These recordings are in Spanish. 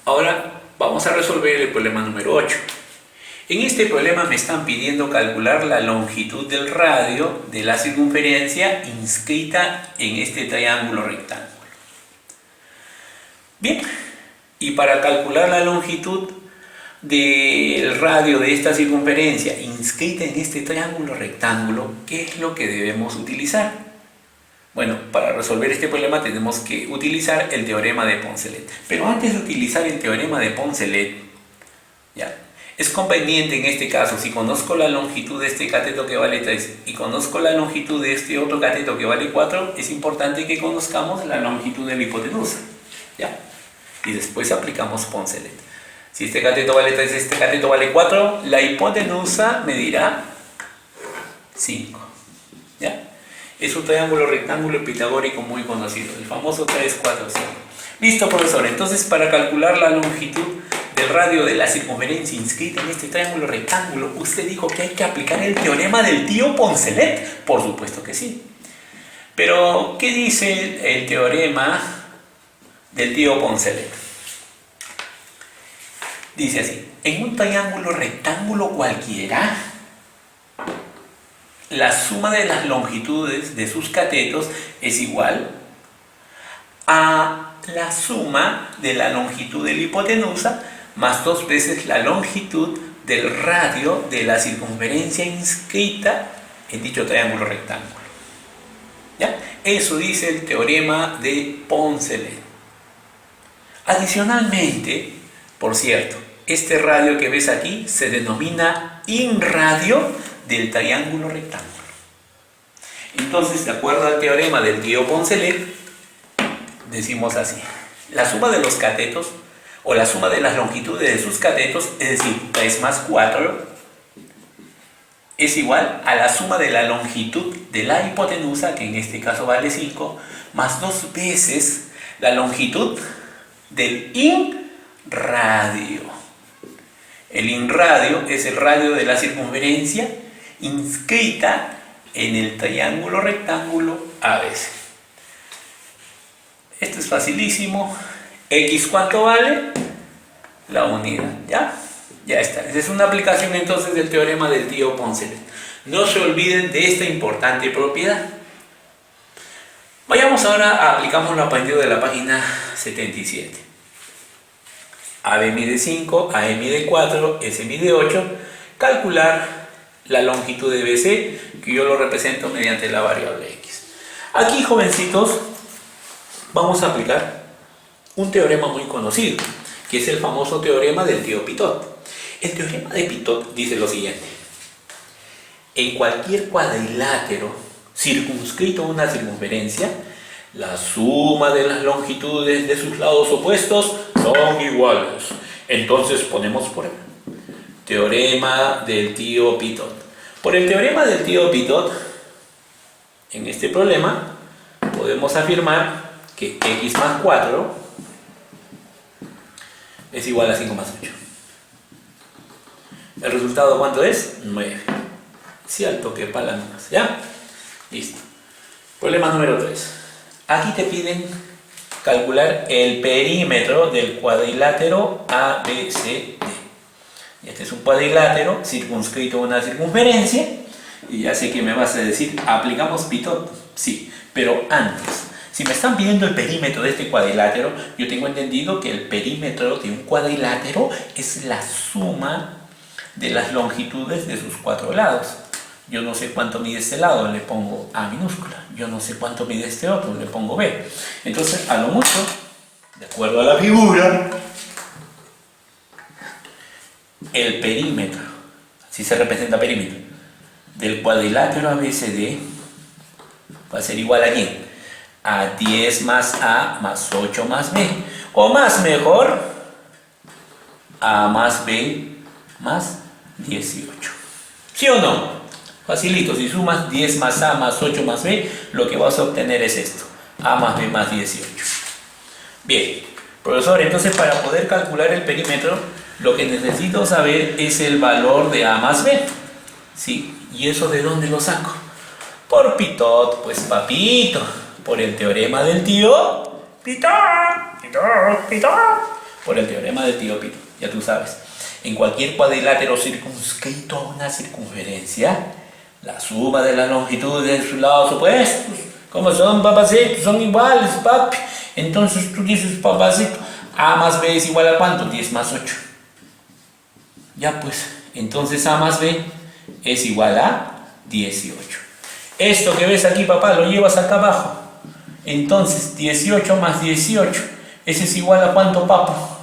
Ahora vamos a resolver el problema número 8. En este problema me están pidiendo calcular la longitud del radio de la circunferencia inscrita en este triángulo rectángulo. Bien, y para calcular la longitud del radio de esta circunferencia inscrita en este triángulo rectángulo, ¿qué es lo que debemos utilizar? Bueno, para resolver este problema tenemos que utilizar el teorema de Poncelet. Pero antes de utilizar el teorema de Poncelet, ya, es conveniente en este caso, si conozco la longitud de este cateto que vale 3 y conozco la longitud de este otro cateto que vale 4, es importante que conozcamos la longitud de la hipotenusa, ¿ya? Y después aplicamos Poncelet. Si este cateto vale 3 y este cateto vale 4, la hipotenusa medirá 5, ¿ya? Es un triángulo rectángulo pitagórico muy conocido, el famoso 3, 4, 5. Listo, profesor. Entonces, para calcular la longitud del radio de la circunferencia inscrita en este triángulo rectángulo, usted dijo que hay que aplicar el teorema del tío Poncelet. Por supuesto que sí. Pero, ¿qué dice el teorema del tío Poncelet? Dice así: en un triángulo rectángulo cualquiera, la suma de las longitudes de sus catetos es igual a la suma de la longitud de la hipotenusa más 2 veces la longitud del radio de la circunferencia inscrita en dicho triángulo rectángulo. ¿Ya? Eso dice el teorema de Poncelet. Adicionalmente, por cierto, este radio que ves aquí se denomina inradio del triángulo rectángulo. Entonces, de acuerdo al teorema del tío Poncelet, decimos así: la suma de los catetos, o la suma de las longitudes de sus catetos, es decir, 3 más 4, es igual a la suma de la longitud de la hipotenusa, que en este caso vale 5, más 2 veces la longitud del inradio. El inradio es el radio de la circunferencia inscrita en el triángulo rectángulo ABC. Esto es facilísimo. X, ¿cuánto vale? La unidad, ¿ya? Ya está. Esa es una aplicación entonces del teorema del tío Poncelet. No se olviden de esta importante propiedad. Vayamos ahora a aplicamos lo aprendido de la página 77. AB mide 5, AE mide 4, S mide 8. Calcular la longitud de BC, que yo lo represento mediante la variable X. Aquí, jovencitos, vamos a aplicar un teorema muy conocido, que es el famoso teorema del tío Pitot. El teorema de Pitot dice lo siguiente: en cualquier cuadrilátero circunscrito a una circunferencia, la suma de las longitudes de sus lados opuestos son iguales. Entonces ponemos por ejemplo teorema del tío Pitot. Por el teorema del tío Pitot, en este problema podemos afirmar que x más 4 es igual a 5 más 8. ¿El resultado cuánto es? 9. Cierto que palabras, ¿ya? Listo. Problema número 3. Aquí te piden calcular el perímetro del cuadrilátero ABCD. Este es un cuadrilátero circunscrito a una circunferencia. Y ya sé que me vas a decir, ¿aplicamos Pitot? Sí, pero antes, si me están pidiendo el perímetro de este cuadrilátero, yo tengo entendido que el perímetro de un cuadrilátero es la suma de las longitudes de sus 4 lados. Yo no sé cuánto mide este lado, le pongo A minúscula. Yo no sé cuánto mide este otro, le pongo B. Entonces, a lo mucho, de acuerdo a la figura, el perímetro, así se representa perímetro, del cuadrilátero ABCD va a ser igual a ¿quién? A 10 más A más 8 más B. O más mejor, A más B más 18. ¿Sí o no? Facilito, si sumas 10 más A más 8 más B, lo que vas a obtener es esto: A más B más 18. Bien, profesor, entonces para poder calcular el perímetro, lo que necesito saber es el valor de A más B. ¿Sí? ¿Y eso de dónde lo saco? Por Pitot, pues papito. Por el teorema del tío Pitot. por el teorema de Tío Pito, ya tú sabes. En cualquier cuadrilátero circunscrito a una circunferencia, la suma de las longitudes de sus lados opuestos, ¿cómo son, papacito? Son iguales, papi. Entonces tú dices, papacito, A más B es igual a ¿cuánto? 10 más 8. Ya pues, entonces A más B es igual a 18. Esto que ves aquí, papá, lo llevas acá abajo. Entonces, 18 más 18, ese es igual a ¿cuánto, papo?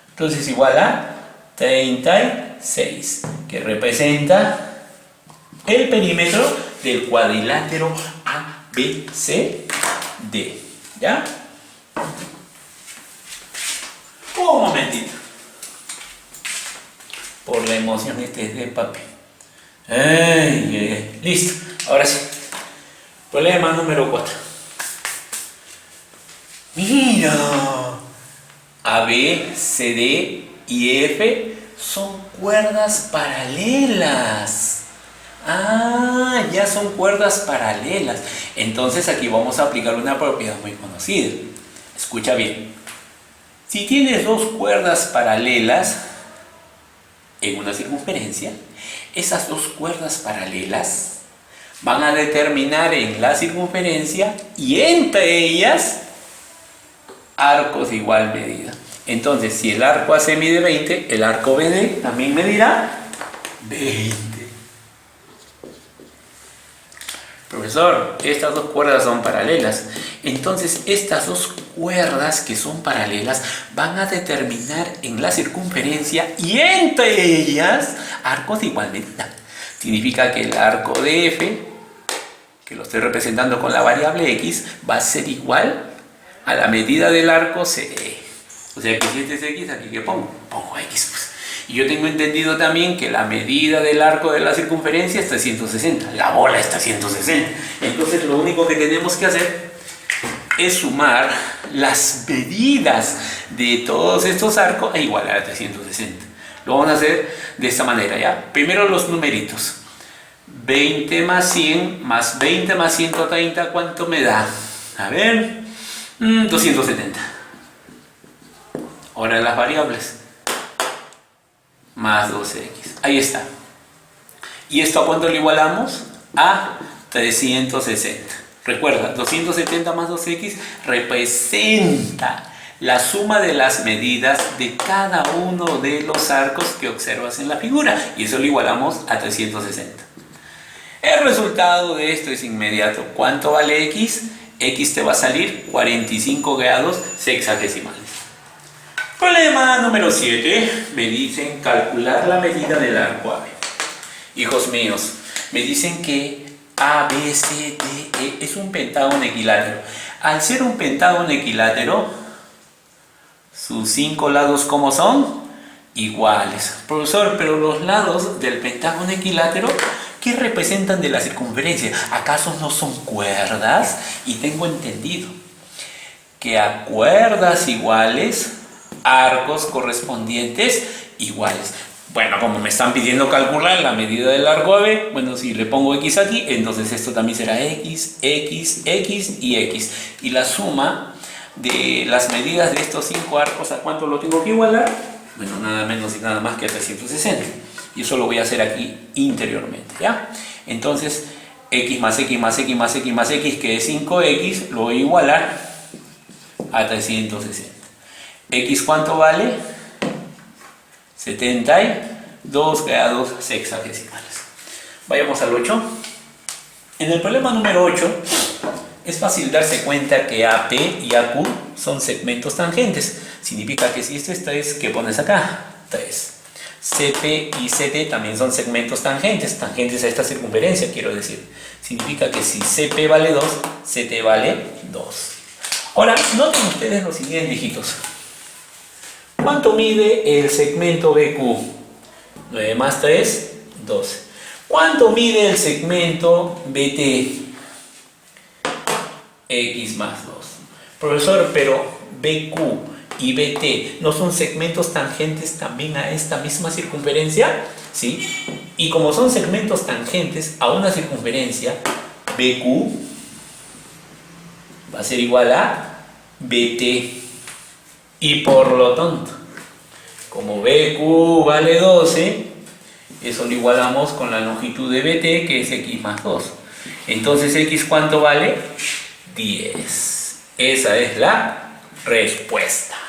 Entonces, igual a 36, que representa el perímetro del cuadrilátero ABCD. ¿Ya? Un momentito. Por la emoción de papi. Listo. Ahora sí. Problema número 4. Mira. A, B, C, D y F son cuerdas paralelas. Ah, ya son cuerdas paralelas. Entonces aquí vamos a aplicar una propiedad muy conocida. Escucha bien. Si tienes dos cuerdas paralelas en una circunferencia, esas dos cuerdas paralelas van a determinar en la circunferencia y entre ellas arcos de igual medida. Entonces, si el arco AC mide 20, el arco BD también medirá 20. Profesor, estas dos cuerdas son paralelas. Entonces, estas dos cuerdas que son paralelas van a determinar en la circunferencia y entre ellas arcos de igual medida. Significa que el arco de F, que lo estoy representando con la variable X, va a ser igual a la medida del arco CD. O sea que si este es X, aquí que pongo X. Pues. Y yo tengo entendido también que la medida del arco de la circunferencia es 360. La bola es 360. Entonces lo único que tenemos que hacer es sumar las medidas de todos estos arcos e igualar a 360. Lo vamos a hacer de esta manera, ¿ya? Primero los numeritos. 20 más 100 más 20 más 130, ¿cuánto me da? A ver, 270. Ahora las variables. Más 12x. Ahí está. ¿Y esto a cuánto lo igualamos? A 360. Recuerda, 270 más 2x representa la suma de las medidas de cada uno de los arcos que observas en la figura. Y eso lo igualamos a 360. El resultado de esto es inmediato. ¿Cuánto vale x? X te va a salir 45 grados sexagesimales. Problema número 7. Me dicen calcular la medida del arco AB. Hijos míos, me dicen que ABCDE es un pentágono equilátero. Al ser un pentágono equilátero, sus 5 lados, ¿cómo son? Iguales. Profesor, pero los lados del pentágono equilátero, ¿qué representan de la circunferencia? ¿Acaso no son cuerdas? Y tengo entendido que a cuerdas iguales, arcos correspondientes iguales. Bueno, como me están pidiendo calcular la medida del arco AB, bueno, si le pongo X aquí, entonces esto también será X, X, X y X. Y la suma de las medidas de estos 5 arcos, ¿a cuánto lo tengo que igualar? Bueno, nada menos y nada más que a 360. Y eso lo voy a hacer aquí interiormente, ¿ya? Entonces, X más X más X más X más X, que es 5X, lo voy a igualar a 360. X, ¿cuánto vale? 72 grados sexagesimales. Vayamos al 8. En el problema número 8 es fácil darse cuenta que AP y AQ son segmentos tangentes. Significa que si esto es 3, ¿qué pones acá? 3. CP y CT también son segmentos tangentes. Tangentes a esta circunferencia, quiero decir. Significa que si CP vale 2, CT vale 2. Ahora, noten ustedes los siguientes dígitos. ¿Cuánto mide el segmento BQ? 9 más 3, 12. ¿Cuánto mide el segmento BT? X más 2. Profesor, pero BQ y BT ¿no son segmentos tangentes también a esta misma circunferencia? ¿Sí? Y como son segmentos tangentes a una circunferencia, BQ va a ser igual a BT. Y por lo tanto, Como BQ vale 12, eso lo igualamos con la longitud de BT, que es X más 2. Entonces, ¿X cuánto vale? 10. Esa es la respuesta.